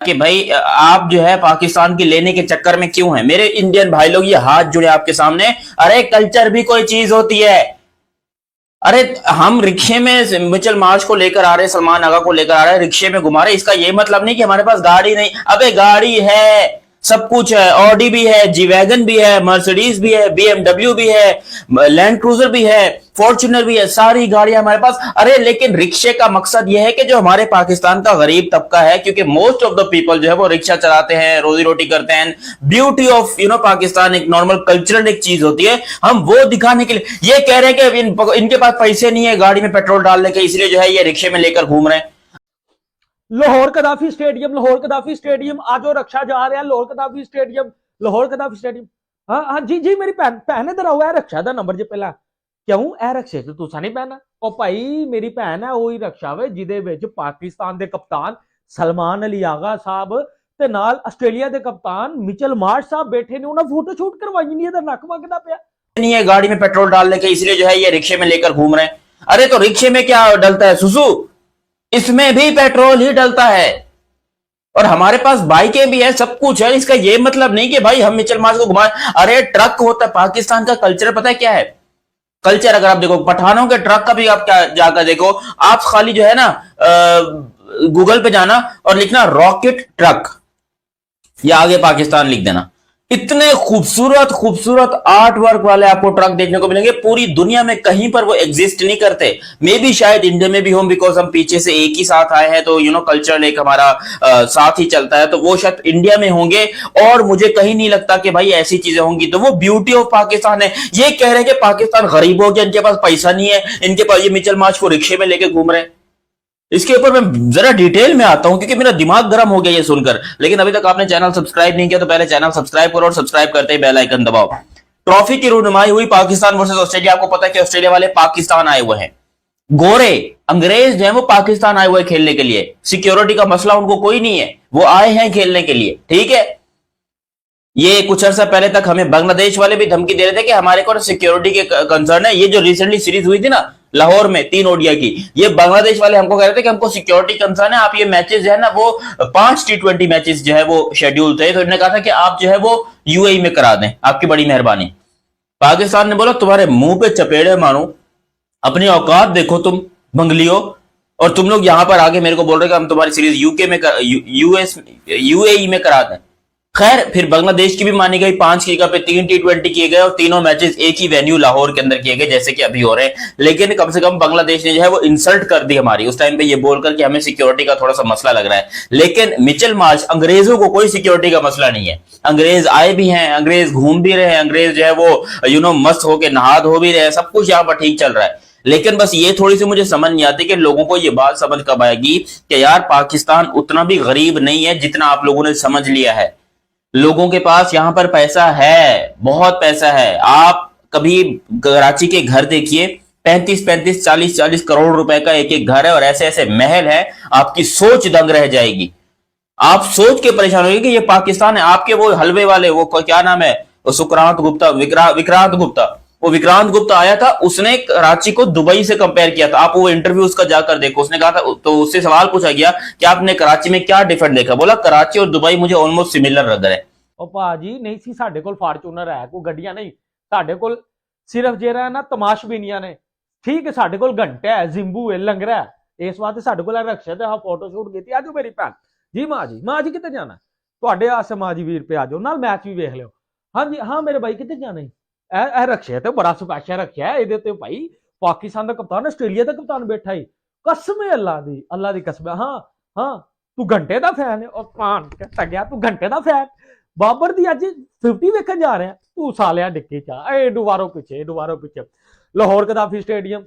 कि भाई आप जो है पाकिस्तान की लेने के चक्कर में क्यों है। मेरे इंडियन भाई लोग ये हाथ जुड़े आपके सामने। अरे कल्चर भी कोई चीज होती है। अरे हम रिक्शे में मिचेल मार्श को लेकर आ रहे हैं, सलमान आगा को लेकर आ रहे हैं, रिक्शे में घुमा रहे हैं, इसका ये मतलब नहीं कि हमारे पास गाड़ी नहीं। अबे गाड़ी है, सब कुछ है, ऑडी भी है, जी वैगन भी है, मर्सिडीज भी है, बीएमडब्ल्यू भी है, लैंड क्रूजर भी है, फॉर्च्यूनर भी है, सारी गाड़ियां हमारे पास। अरे लेकिन रिक्शे का मकसद यह है कि जो हमारे पाकिस्तान का गरीब तबका है, क्योंकि मोस्ट ऑफ द पीपल जो है वो रिक्शा चलाते हैं, रोजी रोटी करते हैं। ब्यूटी ऑफ पाकिस्तान एक नॉर्मल कल्चरल एक चीज होती है, हम वो दिखाने के लिए ये कह रहे हैं कि इनके पास पैसे नहीं है गाड़ी में पेट्रोल डालने के, इसलिए जो है ये रिक्शे में लेकर घूम रहे हैं। लाहौर कदाफी स्टेडियम, लाहौर कदाफी स्टेडियम, आज वो रक्षा जा रहा है लाहौर कदाफी स्टेडियम, लाहौर कदाफी स्टेडियम। हाँ हाँ जी जी, मेरी भैन इधर आओ, ए रक्षा का नंबर जे पहला क्यों ए रक्षे च तुसा नहीं पहना। ओ भाई मेरी भैन है वही रक्षा वे जिदे विच पाकिस्तान के कप्तान सलमान अली आगा साहब ते नाल आस्ट्रेलिया के कप्तान मिचेल मार्श साहब बैठे ने, उन्हें फोटो शूट करवाई नहीं, इधर नक वगदा पिया नहीं है गाड़ी में पेट्रोल डालने के, इसलिए जो है ये रिक्शे में लेकर घूम रहे हैं। अरे तो रिक्शे में क्या डलता है सुसु, इसमें भी पेट्रोल ही डलता है। और हमारे पास बाइकें भी है, सब कुछ है, इसका ये मतलब नहीं कि भाई हम मिचेल मार्श को घुमाएं। अरे ट्रक होता है, पाकिस्तान का कल्चर पता है क्या है। कल्चर अगर आप देखो पठानों के ट्रक का भी आप क्या जाकर देखो, आप खाली जो है ना गूगल पे जाना और लिखना रॉकेट ट्रक या आगे पाकिस्तान लिख देना, इतने खूबसूरत खूबसूरत आर्ट वर्क वाले आपको ट्रक देखने को मिलेंगे। पूरी दुनिया में कहीं पर वो एग्जिस्ट नहीं करते। मे बी शायद इंडिया में भी हो, बिकॉज हम पीछे से एक ही साथ आए हैं, तो कल्चर एक हमारा साथ ही चलता है, तो वो शायद इंडिया में होंगे। और मुझे कहीं नहीं लगता कि भाई ऐसी चीजें होंगी। तो वो ब्यूटी ऑफ पाकिस्तान है। ये कह रहे हैं कि पाकिस्तान गरीब हो गया, इनके पास पैसा नहीं है, इनके पास ये मिचेल मार्श को रिक्शे में लेके घूम रहे हैं। इसके ऊपर मैं जरा डिटेल में आता हूं क्योंकि मेरा दिमाग गर्म हो गया ये सुनकर। लेकिन अभी तक आपने चैनल सब्सक्राइब नहीं किया तो पहले चैनल सब्सक्राइब करो और सब्सक्राइब करते ही बेल आइकन दबाओ। ट्रॉफी की रूनुमाई हुई पाकिस्तान वर्सेस ऑस्ट्रेलिया। आपको पता है कि ऑस्ट्रेलिया वाले पाकिस्तान आए हुए हैं, गोरे अंग्रेज जो है वो पाकिस्तान आए हुए खेलने के लिए। सिक्योरिटी का मसला उनको कोई नहीं है, वो आए हैं खेलने के लिए, ठीक है। ये कुछ अर्सा पहले तक हमें बांग्लादेश वाले भी धमकी दे रहे थे कि हमारे को सिक्योरिटी के कंसर्न है। ये जो रिसेंटली सीरीज हुई थी ना लाहौर में 3 ओडिया की, ये बांग्लादेश वाले हमको कह रहे थे कि हमको सिक्योरिटी कंसर्न है, आप ये मैचेस जो है ना वो 5 T20 मैचेस जो है वो शेड्यूल थे, तो इन्होंने कहा था कि आप जो है वो यूएई में करा दें, आपकी बड़ी मेहरबानी। पाकिस्तान ने बोला तुम्हारे मुंह पे चपेड़े मारूं, अपनी औकात देखो तुम बंगलियो, और तुम लोग यहां पर आगे मेरे को बोल रहे कि हम तुम्हारी सीरीज यूके में यूएस यूएई में करा दें। खैर फिर बांग्लादेश की भी मानी गई, 5 की जगह पे 3 T20 किए गए और तीनों मैचेस एक ही वेन्यू लाहौर के अंदर किए गए जैसे कि अभी हो रहे हैं। लेकिन कम से कम बांग्लादेश ने जो है वो इंसल्ट कर दी हमारी उस टाइम पे ये बोलकर कि हमें सिक्योरिटी का थोड़ा सा मसला लग रहा है। लेकिन मिचेल मार्श, अंग्रेजों को कोई सिक्योरिटी का मसला नहीं है। अंग्रेज आए भी हैं, अंग्रेज घूम भी रहे हैं, अंग्रेज जो है वो मस्त होकर नहा धो भी रहे हैं, सब कुछ यहाँ पर ठीक चल रहा है। लेकिन बस ये थोड़ी सी मुझे समझ नहीं आती कि लोगों को ये बात समझ कब आएगी कि यार पाकिस्तान उतना भी गरीब नहीं है जितना आप लोगों ने समझ लिया है। लोगों के पास यहां पर पैसा है, बहुत पैसा है। आप कभी कराची के घर देखिए, 35-35, 40-40 करोड़ रुपए का एक एक घर है और ऐसे ऐसे महल है, आपकी सोच दंग रह जाएगी। आप सोच के परेशान होंगे कि ये पाकिस्तान है। आपके वो हलवे वाले, वो क्या नाम है, वो सुक्रांत गुप्ता, विक्रांत गुप्ता, वो विक्रांत गुप्ता आया था, उसने कराची को दुबई से कंपेयर किया था। आप वो इंटरव्यू उसका जाकर देखो, उसने कहा था, तो उससे सवाल पूछा गया कि आपने कराची में क्या डिफरेंट देखा, बोला कराची और दुबई मुझे ऑलमोस्ट सिमिलर लग रहा है। ਉਹ ਭਾਜੀ ਨਹੀਂ ਸੀ ਸਾਡੇ ਕੋਲ ਫਾਰਚੂਨਰ ਹੈ, ਕੋਈ ਗੱਡੀਆਂ ਨਹੀਂ ਸਾਡੇ ਕੋਲ, ਸਿਰਫ ਜਿਹੜਾ ਨਾ ਤਮਾਸ਼ਬੀਨੀਆਂ ਨੇ। ਠੀਕ ਹੈ ਸਾਡੇ ਕੋਲ ਘੰਟਾ ਹੈ, ਜ਼ਿੰਬੂ ਹੈ, ਲੰਗਰਾ ਹੈ, ਇਸ ਵਾਸਤੇ ਸਾਡੇ ਕੋਲ ਰਕਸ਼ਾ ਤੇ ਆ ਫੋਟੋ ਸ਼ੂਟ ਕੀਤੀ। ਆਜੋ ਮੇਰੀ ਭੈਣ ਜੀ, ਮਾਂ ਜੀ ਕਿੱਥੇ ਜਾਣਾ ਤੁਹਾਡੇ ਆਸੇ, ਮਾਂ ਜੀ ਵੀਰ पे ਆਜੋ, ਨਾਲ ਮੈਚ ਵੀ ਵੇਖ ਲਿਓ। ਹਾਂਜੀ ਹਾਂ ਮੇਰੇ ਭਾਈ ਕਿੱਥੇ ਜਾਣਾ ਇਹ ਰਕਸ਼ਾ ਤੇ ਬੜਾ ਸਪੈਸ਼ਲ ਰੱਖਿਆ ਇਹਦੇ ਤੇ ਭਾਈ, ਪਾਕਿस्तान ਦਾ ਕਪਤਾਨ, ਆਸਟ੍ਰੇਲੀਆ ਦਾ ਕਪਤਾਨ ਬੈਠਾ ਹੀ, ਕਸਮ ਹੈ ਅੱਲਾ ਦੀ ਕਸਮ। ਹਾਂ ਤੂੰ ਘੰਟੇ ਦਾ ਫੈਨ ਹੈ, ਉਹ ਭਾਣ ਟੱਗਿਆ ਤੂੰ ਘੰਟੇ ਦਾ ਫੈਨ। ਬਾਬਰ ਦੀ ਅੱਜ 50 ਵੇਖਣ ਜਾ ਰਿਹਾ ਤੂੰ ਸਾਲਿਆ ਡਿੱਕੇ ਚ ਇਹ ਦੁਬਾਰੋ ਪਿੱਛੇ ਲਾਹੌਰ ਕਦਾਫੀ ਸਟੇਡੀਅਮ।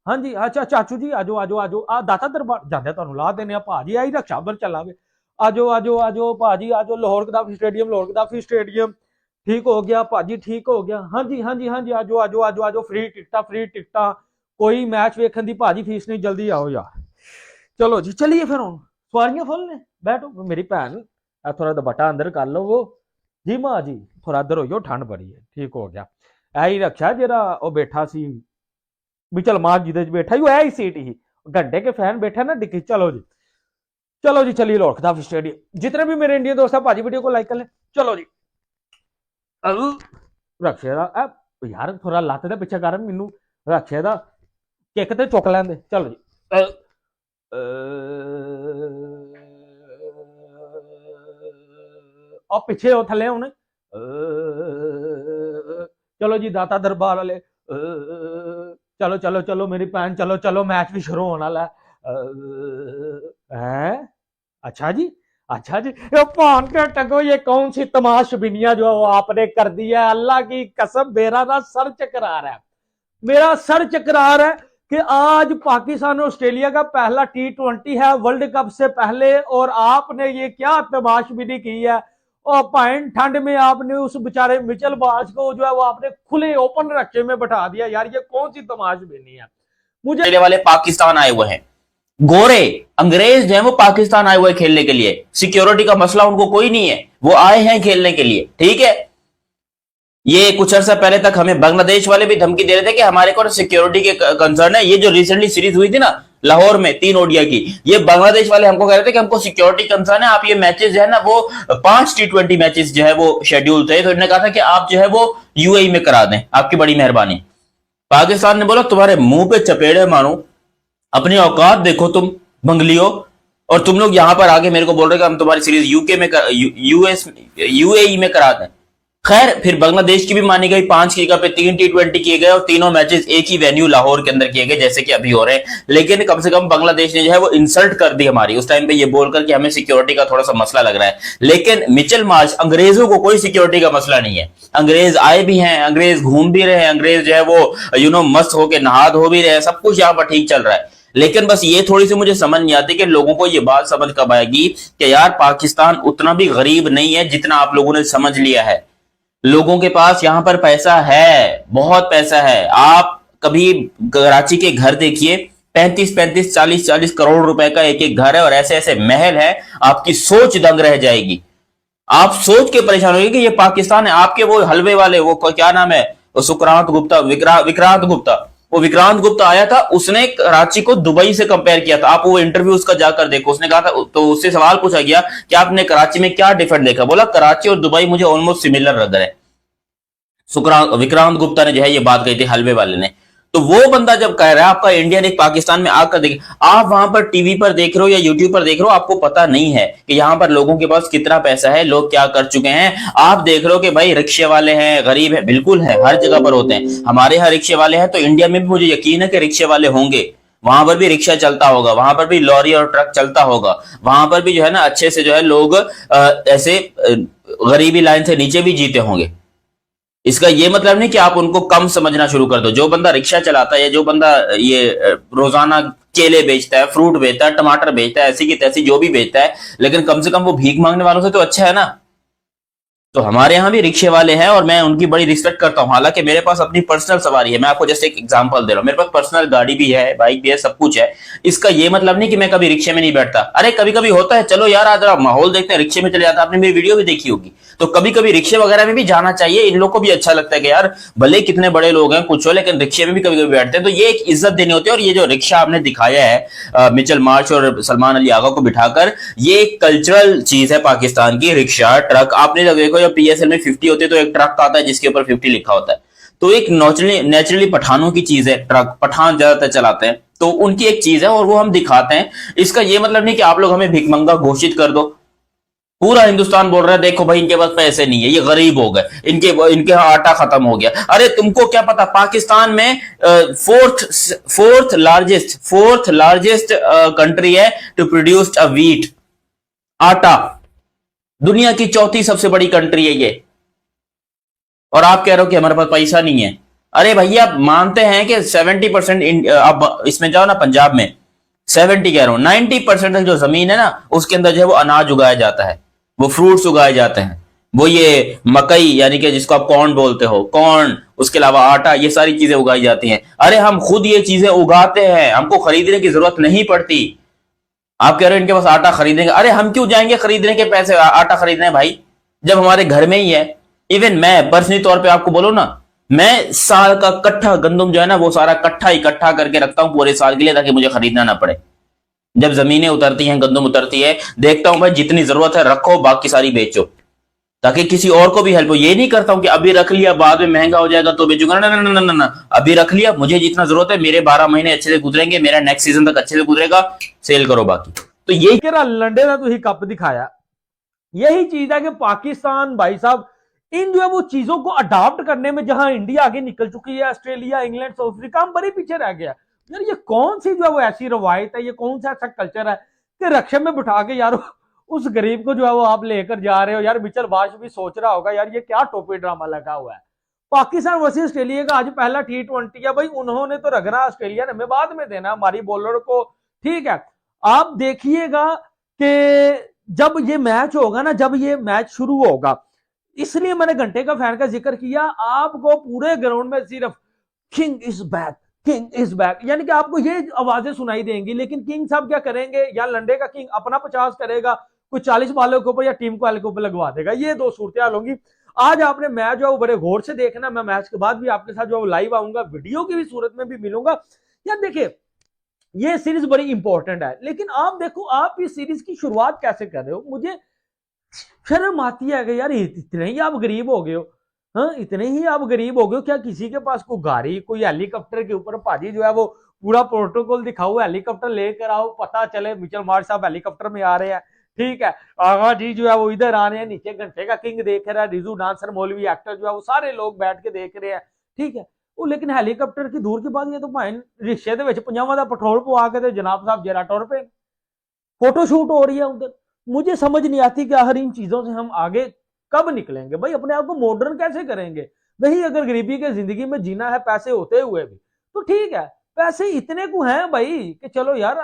ਹਾਂਜੀ ਅੱਛਾ ਚਾਚੂ ਜੀ ਆਜੋ ਆ ਦਾਤਾ ਦਰਬਾਰ ਜਾਂਦੇ ਤੁਹਾਨੂੰ ਲਾ ਦਿੰਦੇ ਆ ਭਾਜੀ, ਆਹੀ ਰਕਸ਼ਾ ਬਰ ਚੱਲਾਵੇ। ਆਜੋ ਭਾਜੀ ਆਜੋ, ਲਾਹੌਰ ਕਦਾਫੀ ਸਟੇਡੀਅਮ ਠੀਕ ਹੋ ਗਿਆ ਭਾਜੀ, ਠੀਕ ਹੋ ਗਿਆ। ਹਾਂਜੀ ਆਜੋ ਫ੍ਰੀ ਟਿਕਟਾਂ ਕੋਈ ਮੈਚ ਵੇਖਣ ਦੀ ਭਾਜੀ ਫੀਸ ਨਹੀਂ, ਜਲਦੀ ਆਓ ਯਾਰ। ਚਲੋ ਜੀ ਚਲਿए फिर ਹੁਣ ਸਵਾਰੀਆਂ ਫੁੱਲ ਨੇ, बैठो मेरी भैन थोड़ा दुपट्टा अंदर कर लो वो जी, माँ जी थोड़ा अंदर हो जाओ, ठंड बड़ी है। ठीक हो गया, यही रक्षा जरा वो बैठा सी भी, चल माँ जी बैठा ही, यही सीट ही, घंटे के फैन बैठा ना डिक्की। चलो जी चलो जी चलिए लॉर्ड खिताब स्टेडियम। जितने भी मेरे इंडियन दोस्त हैं भाजी वीडियो को लाइक कर लें। चलो जी रक्षे दा यार थोड़ा लत्त दे पिछे कर मैनू रक्षे दा किक ते चुक लैंदे। चलो जी और पिछे हो थले हुन चलो जी दाता दरबार वाले चलो चलो चलो मेरी भैन चलो चलो मैच भी शुरू होने वाला है। अच्छा जी अच्छा जी पान के टको ये कौन सी तमाशबिनिया जो आपने कर दी है। अल्लाह की कसम मेरा ना सर चकरा रहा है। मेरा सर चकरा रहा है कि आज पाकिस्तान और ऑस्ट्रेलिया का पहला T20 है वर्ल्ड कप से पहले और आपने ये क्या तमाशबिनी की है। और पाइन ठंड में आपने उस बेचारे मिचेल मार्श को जो है वो आपने खुले ओपन रखे में बैठा दिया। यार ये कौन सी तमाशबिनी है। मुझे वाले पाकिस्तान आए हुए हैं, गोरे अंग्रेज जो है वो पाकिस्तान आए हुए खेलने के लिए। सिक्योरिटी का मसला उनको कोई नहीं है, वो आए हैं खेलने के लिए, ठीक है। ये कुछ अर्सा पहले तक हमें बांग्लादेश वाले भी धमकी दे रहे थे कि हमारे को सिक्योरिटी के कंसर्न है। ये जो रिसेंटली सीरीज हुई थी ना लाहौर में 3 ओडीआई की, ये बांग्लादेश वाले हमको कह रहे थे कि हमको सिक्योरिटी कंसर्न है, आप ये मैचेस जो है ना वो 5 T20 मैचेस जो है वो शेड्यूल थे, तो इन्होंने कहा था कि आप जो है वो यूएई में करा दें, आपकी बड़ी मेहरबानी। पाकिस्तान ने बोला तुम्हारे मुंह पे चपेड़े मारूं, अपनी औकात देखो तुम बंगलियो, और तुम लोग यहां पर आगे मेरे को बोल रहे कि हम तुम्हारी सीरीज यूके में यूएई में करा दें। खैर फिर बांग्लादेश की भी मानी गई, 5 की जगह पे 3 T20 किए गए और तीनों मैचेस एक ही वेन्यू लाहौर के अंदर किए गए जैसे कि अभी हो रहे हैं। लेकिन कम से कम बांग्लादेश ने जो है वो इंसल्ट कर दी हमारी उस टाइम पे ये बोलकर कि हमें सिक्योरिटी का थोड़ा सा मसला लग रहा है। लेकिन मिचेल मार्श, अंग्रेजों को कोई सिक्योरिटी का मसला नहीं है। अंग्रेज आए भी हैं, अंग्रेज घूम भी रहे हैं, अंग्रेज जो है वो मस्त होकर नहा धो भी रहे हैं, सब कुछ यहाँ पर ठीक चल रहा है। लेकिन बस ये थोड़ी सी मुझे समझ नहीं आती कि लोगों को ये बात समझ कब आएगी कि यार पाकिस्तान उतना भी गरीब नहीं है जितना आप लोगों ने समझ लिया है। लोगों के पास यहां पर पैसा है, बहुत पैसा है। आप कभी कराची के घर देखिए, 35-35, 40-40 करोड़ रुपए का एक एक घर है और ऐसे ऐसे महल है, आपकी सोच दंग रह जाएगी। आप सोच के परेशान होंगे कि ये पाकिस्तान है। आपके वो हलवे वाले, वो क्या नाम है, वो सुक्रांत गुप्ता, विक्रांत गुप्ता, वो विक्रांत गुप्ता आया था, उसने कराची को दुबई से कंपेयर किया था। आप वो इंटरव्यू उसका जाकर देखो, उसने कहा था, तो उससे सवाल पूछा गया कि आपने कराची में क्या डिफरेंट देखा, बोला कराची और दुबई मुझे ऑलमोस्ट सिमिलर लग रहा है। विक्रांत गुप्ता ने जो है ये बात कही थी हलवे वाले ने। तो वो बंदा जब कह रहा है आपका इंडियन एक पाकिस्तान में आकर देखे, आप वहां पर टीवी पर देख रहे हो या यूट्यूब पर देख रहे हो, आपको पता नहीं है कि यहां पर लोगों के पास कितना पैसा है, लोग क्या कर चुके हैं। आप देख रहे हो कि भाई रिक्शे वाले हैं, गरीब है, बिल्कुल है, हर जगह पर होते हैं। हमारे यहाँ रिक्शे वाले हैं तो इंडिया में भी मुझे यकीन है कि रिक्शे वाले होंगे। वहां पर भी रिक्शा चलता होगा, वहां पर भी लॉरी और ट्रक चलता होगा, वहां पर भी जो है ना अच्छे से जो है लोग ऐसे गरीबी लाइन से नीचे भी जीते होंगे। इसका ये मतलब नहीं कि आप उनको कम समझना शुरू कर दो। जो बंदा रिक्शा चलाता है या जो बंदा ये रोजाना केले बेचता है, फ्रूट बेचता है, टमाटर बेचता है, ऐसी की तैसी जो भी बेचता है, लेकिन कम से कम वो भीख मांगने वालों से तो अच्छा है ना। तो हमारे यहाँ भी रिक्शे वाले हैं और मैं उनकी बड़ी रिस्पेक्ट करता हूँ। हालांकि मेरे पास अपनी पर्सनल सवारी है, मैं आपको जैसे एक एग्जांपल दे रहा हूँ, मेरे पास पर्सनल गाड़ी भी है, बाइक भी है, सब कुछ है। इसका ये मतलब नहीं कि मैं कभी रिक्शे में नहीं बैठता। अरे कभी कभी होता है, चलो यार आज माहौल देखते हैं, रिक्शे में चले जाता। आपने मेरी वीडियो भी देखी होगी, तो कभी कभी रिक्शे वगैरह में भी जाना चाहिए। इन लोग को भी अच्छा लगता है कि यार भले कितने बड़े लोग हैं कुछ हो, लेकिन रिक्शे में भी कभी कभी बैठते हैं, तो ये एक इज्जत देनी होती है। और ये जो रिक्शा आपने दिखाया है मिचेल मार्श और सलमान अली आगा को बिठाकर, ये एक कल्चरल चीज है पाकिस्तान की। रिक्शा, ट्रक, आपने देखो जब PSL में 50 होते तो एक ट्रक आता है जिसके ऊपर 50 लिखा होता है। तो एक नेचुरली पठानों की चीज है, ट्रक पठान ज्यादातर चलाते हैं, तो उनकी एक चीज है और वो हम दिखाते हैं। इसका ये मतलब नहीं कि आप लोग हमें भिखमंगा घोषित कर दो। पूरा हिंदुस्तान बोल रहा है देखो भाई इनके पास पैसे नहीं है, ये गरीब हो गए, इनके आटा खत्म हो गया। अरे तुमको क्या पता, पाकिस्तान में फोर्थ लार्जेस्ट कंट्री है टू प्रोड्यूस अ व्हीट, आटा। दुनिया की 4थी सबसे बड़ी कंट्री है ये, और आप कह रहे हो कि हमारे पास पैसा नहीं है। अरे भैया मानते हैं कि 70%, अब इसमें जाओ ना पंजाब में, 70 कह रहा हूं, 90% जो जमीन है ना उसके अंदर जो है वो अनाज उगाया जाता है, वो फ्रूट्स उगाए जाते हैं, वो ये मकई यानी कि जिसको आप कॉर्न बोलते हो, कॉर्न, उसके अलावा आटा, ये सारी चीजें उगाई जाती हैं। अरे हम खुद ये चीजें उगाते हैं, हमको खरीदने की जरूरत नहीं पड़ती। आप कह रहे हो इनके पास आटा खरीदेंगे, अरे हम क्यों जाएंगे खरीदने के पैसे, आटा खरीदने भाई, जब हमारे घर में ही है। इवन मैं पर्सनली तौर पे आपको बोलो ना, मैं साल का कट्ठा गंदम जो है ना वो सारा कट्ठा इकट्ठा करके रखता हूं पूरे साल के लिए, ताकि मुझे खरीदना ना पड़े। जब जमीनें उतरती हैं, गंदम उतरती है, देखता हूं भाई जितनी जरूरत है रखो, बाकी सारी बेचो, ताकि किसी और को भी हेल्प हो। ये नहीं करता हूं कि अभी रख लिया बाद में महंगा हो जाएगा तो बेचूंगा, ना ना ना ना ना ना। अभी रख लिया, मुझे जितना जरूरत है, मेरे 12 महीने अच्छे से गुजरेंगे, मेरा नेक्स्ट सीजन तक अच्छे से गुजरेगा, सेल करो बाकी। तो यही कि लंडे ने तुझे कप दिखाया, यही चीज है कि पाकिस्तान भाई साहब इन जो है वो चीजों को अडॉप्ट करने में, जहां इंडिया आगे निकल चुकी है, ऑस्ट्रेलिया, इंग्लैंड, साउथ अफ्रीका, हम बड़े पीछे रह गया। यार ये कौन सी जो है वो ऐसी रवायत है, ये कौन सा ऐसा कल्चर है कि रक्षा में बिठा के यार उस गरीब को जो है वो आप लेकर जा रहे हो। यार मिचेल मार्श भी सोच रहा होगा यार ये क्या टोपी ड्रामा लगा हुआ है। पाकिस्तान वर्सेस ऑस्ट्रेलिया का आज पहला T20 है भाई, उन्होंने तो रगना, ऑस्ट्रेलिया ने हमें बाद में देना हमारी बॉलर को, ठीक है। आप देखिएगा कि जब ये मैच होगा ना, जब ये मैच शुरू होगा, इसलिए मैंने घंटे का फैन का जिक्र किया, आपको पूरे ग्राउंड में सिर्फ king is back, king is back, यानी कि आपको ये आवाजें सुनाई देंगी। लेकिन किंग साहब क्या करेंगे, या लंडे का किंग अपना 50 करेगा, कोई 40 वालों के ऊपर या टीम वाले के ऊपर लगवा देगा। ये दो सूरत होंगी। आज आपने मैच जो बड़े गौर से देखना, मैं मैच के बाद भी आपके साथ जो लाइव आऊंगा, वीडियो की भी सूरत में भी मिलूंगा। यार देखिए ये सीरीज बड़ी इंपॉर्टेंट है, लेकिन आप देखो आप इस सीरीज की शुरुआत कैसे कर रहे हो। मुझे शर्म आती है कि यार इतने ही आप गरीब हो गए हो, हाँ इतने ही आप गरीब हो गए हो, क्या किसी के पास कोई गाड़ी, कोई हेलीकॉप्टर के ऊपर भाजी जो है वो पूरा प्रोटोकॉल दिखाओ, हेलीकॉप्टर लेकर आओ, पता चले मिचेल मार्श साहब हेलीकॉप्टर में आ रहे हैं, ठीक है, आगा जी जो है वो इधर आ रहे हैं, नीचे घंटे का किंग देख रहा है, रिजू डांसर, मौलवी, एक्टर जो है वो सारे लोग बैठ के देख रहे हैं, ठीक है। वो लेकिन हेलीकॉप्टर की दूर की बात, ये तो भाई रिक्शे ਦੇ ਵਿੱਚ 50 ਦਾ पेट्रोल पवा के जनाब साहब जरा टुर पे, फोटो शूट हो रही है उधर। मुझे समझ नहीं आती कि आखिर इन चीजों से हम आगे कब निकलेंगे भाई, अपने आप को मॉडर्न कैसे करेंगे। वही अगर गरीबी के जिंदगी में जीना है पैसे होते हुए भी, तो ठीक है, पैसे इतने को हैं भाई कि चलो यार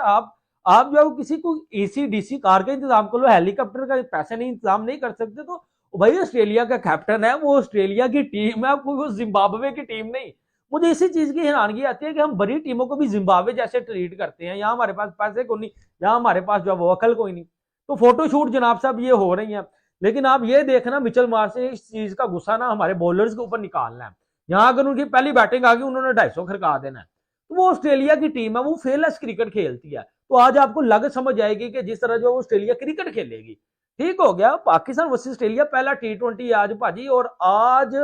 आप जो किसी को एसी डीसी कार का इंतजाम कर लो, हेलीकॉप्टर का पैसे नहीं इंतजाम नहीं कर सकते, तो भाई ऑस्ट्रेलिया का कैप्टन है, वो ऑस्ट्रेलिया की टीम है, वो जिम्बाब्वे की टीम नहीं। मुझे इसी चीज की हैरानगी आती है कि हम बड़ी टीमों को भी जिम्बाब्वे जैसे ट्रीट करते हैं, यहाँ हमारे पास पैसे को नहीं, यहाँ हमारे पास जो है वो अकल कोई नहीं। तो फोटोशूट जनाब साहब ये हो रही हैं, लेकिन आप ये देखना मिचेल मार्श से इस चीज का गुस्सा ना हमारे बॉलर्स के ऊपर निकालना है। यहाँ अगर उनकी पहली बैटिंग आ गई, उन्होंने 250 खड़का देना है। तो वो ऑस्ट्रेलिया की टीम है, वो फेयरलेस क्रिकेट खेलती है, तो आज आपको लग समझ आएगी कि जिस तरह जो ऑस्ट्रेलिया क्रिकेट खेलेगी। ठीक हो गया, पाकिस्तान वर्सेस ऑस्ट्रेलिया पहला T20 आज भाजी, और आज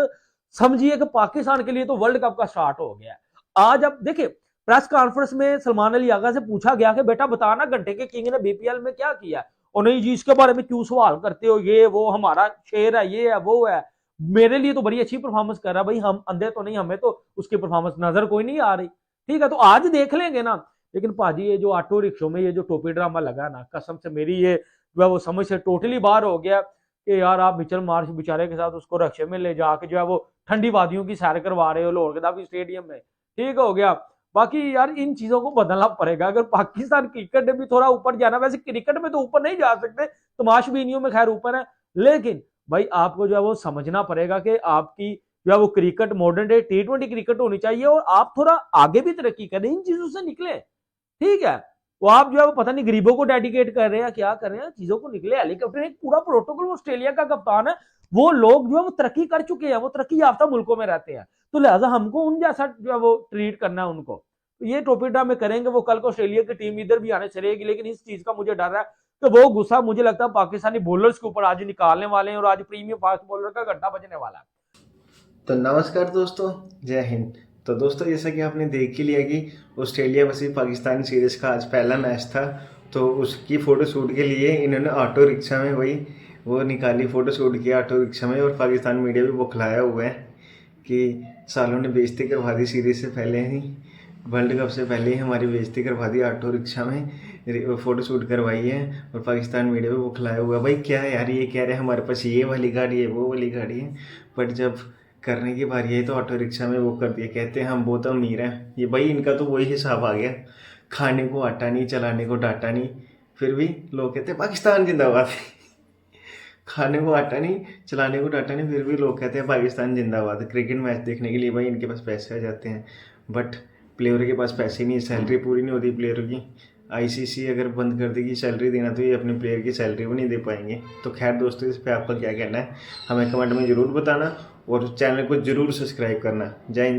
समझिए कि पाकिस्तान के लिए तो वर्ल्ड कप का स्टार्ट हो गया। आज अब देखिए प्रेस कॉन्फ्रेंस में सलमान अली आगा से पूछा गया कि बेटा बताना घंटे के किंग ने बीपीएल में क्या किया, और नहीं जी इसके बारे में क्यों सवाल करते हो, ये वो हमारा शेर है, ये है वो है, मेरे लिए तो बड़ी अच्छी परफॉर्मेंस कर रहा है भाई, हम अंधे तो नहीं, हमें तो उसकी परफॉर्मेंस नजर कोई नहीं आ रही, ठीक है, तो आज देख लेंगे ना। लेकिन भाजी ये जो ऑटो रिक्शों में ये जो टोपी ड्रामा लगा ना, कसम से मेरी ये जो है वो समझ से टोटली बाहर हो गया कि यार आप मिचेल मार्श बेचारे के साथ उसको रक्शे में ले जाके जो है वो ठंडी वादियों की सैर करवा रहे हो लाहौर गद्दाफी स्टेडियम में, ठीक हो गया। बाकी यार इन चीजों को बदलना पड़ेगा, अगर पाकिस्तान क्रिकेट ने भी थोड़ा ऊपर जाना, वैसे क्रिकेट में तो ऊपर नहीं जा सकते, तमाशबीनियों में खैर ऊपर है, लेकिन भाई आपको जो है वो समझना पड़ेगा कि आपकी जो है वो cricket modern day T20 cricket होनी चाहिए, और आप थोड़ा आगे भी तरक्की करें, इन चीजों से निकले, ठीक है। वो आप जो है वो पता नहीं गरीबों को डेडिकेट कर रहे हैं, क्या कर रहे हैं, चीजों को निकले। हेलीकॉप्टर एक पूरा प्रोटोकॉल, ऑस्ट्रेलिया का कप्तान है, वो लोग जो है वो तरक्की कर चुके हैं, वो तरक्की याफ्ता मुल्कों में रहते हैं, तो लिहाजा हमको उन जैसा जो है वो ट्रीट करना है उनको। तो ये टोपी ड्रामे करेंगे वो, कल को ऑस्ट्रेलिया की टीम इधर भी आने चलेगी, लेकिन इस चीज का मुझे डर है कि वो गुस्सा मुझे लगता है पाकिस्तानी बॉलर्स के ऊपर आज निकालने वाले हैं, और आज प्रीमियम फास्ट बॉलर का घंटा बजने वाला है। तो नमस्कार दोस्तों, जय हिंद। तो दोस्तों जैसा कि आपने देख ही लिया कि ऑस्ट्रेलिया वर्सेस पाकिस्तान सीरीज़ का आज पहला मैच था, तो उसकी फ़ोटो शूट के लिए इन्होंने ऑटो रिक्शा में वही वो निकाली, फ़ोटो शूट किया ऑटो रिक्शा में, और पाकिस्तान मीडिया भी बौखलाया हुआ है कि सालों ने बेइज्जती करवा दी सीरीज़ से पहले ही, वर्ल्ड कप से पहले ही हमारी बेइज्जती करवा दी, ऑटो रिक्शा में फ़ोटो शूट करवाई है, और पाकिस्तान मीडिया भी बौखलाया हुआ है। भाई क्या है यार, ये कह रहे हैं हमारे पास ये वाली गाड़ी है, वो वाली गाड़ी है, बट जब करने की बारी है तो ऑटो रिक्शा में वो कर दिया, कहते हैं हम बहुत अमीर हैं। ये भाई इनका तो वही हिसाब आ गया, खाने को आटा नहीं, चलाने को डाटा नहीं, फिर भी लोग कहते हैं पाकिस्तान जिंदाबाद। खाने को आटा नहीं, चलाने को डाटा नहीं, फिर भी लोग कहते हैं पाकिस्तान जिंदाबाद। क्रिकेट मैच देखने के लिए भाई इनके पास पैसे आ जाते हैं, बट प्लेयर के पास पैसे नहीं, सैलरी पूरी नहीं होती प्लेयर की। आईसीसी अगर बंद कर देगी सैलरी देना, तो ये अपने प्लेयर की सैलरी भी नहीं दे पाएंगे। तो खैर दोस्तों, इस पर आपका क्या कहना है हमें कमेंट में ज़रूर बताना, और चैनल को ज़रूर सब्सक्राइब करना। जय हिंद।